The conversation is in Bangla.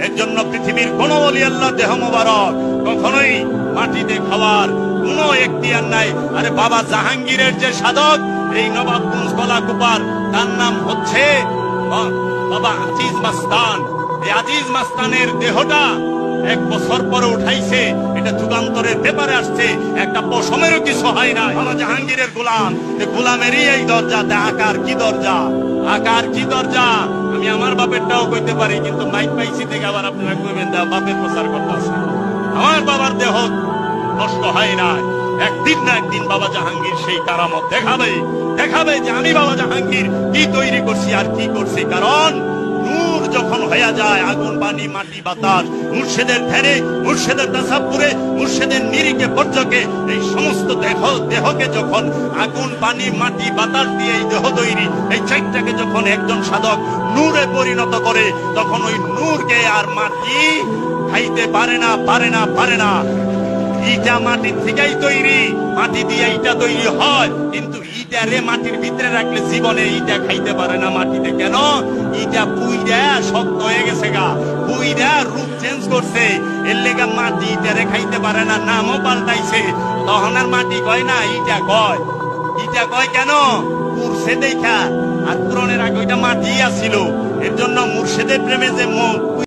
এর জন্য পৃথিবীর কোন ওলি আল্লাহ দেহ মোবারক কখনোই মাটিতে খাওয়ার কোন এখতিয়ার নাই। আরে বাবা জাহাঙ্গীরের যে সাধক এই নবাবগঞ্জ কলাকুপার, তার নাম হচ্ছে বাবা আজিজ মাস্তান। এই আজিজ মাস্তানের দেহটা 1 বছর পরে উঠাইছে, এটা যুগান্তরের পেপারে আসছে, একটা পশমেরও কিছু হয় না। বাবা জাহাঙ্গীরের গোলাম, গোলামেরই এই দরজা। আকার কি দরজা, আকার কি দরজা। আমি আমার বাপেরটাও কইতে পারি, কিন্তু মাইক পাইছি থেকে আবার আপনারা কইবেন বাপের প্রচার করতেছে। আমার বাবার দেহ নষ্ট হয় না। একদিন না একদিন বাবা জাহাঙ্গীর সেই কারামত দেখাবে, দেখাবে যে আমি বাবা জাহাঙ্গীর কি তৈরি করছি আর কি করছি। কারণ নূর যখন হয়ে যায়, আগুন পানি মাটি বাতাস, মুর্শিদের ধ্যানে, মুর্শিদের তাসাব্বুরে, মুর্শিদের নিরিখে পর্যকে এই সমস্ত দেহকে যখন আগুন পানি মাটি বাতাস দিয়ে এই দেহ তৈরি, এই চারটাকে যখন একজন সাধক নূরে পরিণত করে, তখন ওই নূরকে আর মাটি খাইতে পারে না, পারে না, পারে না। ইটা মাটির থেকেই তৈরি, মাটি দিয়ে ইটা তৈরি হয়, কিন্তু ইটারে মাটির ভিতরে রাখলে জীবনে ইটা খাইতে পারে না মাটিতে। কেন? ইটা পুইরা শক্ত হয়ে গেছে গা, পুইরা রূপ চেঞ্জ করছে, এর লেগা মাটি ইটারে খাইতে পারে না, নামও পাল্টাইছে। তখন আর মাটি কয় না, ইটা কয়। ইটা কয় কেন? পুরছে দেখা, আর পুরনের আগে ওইটা মাটি আসছিল। এর জন্য মুর্শিদের প্রেমে যে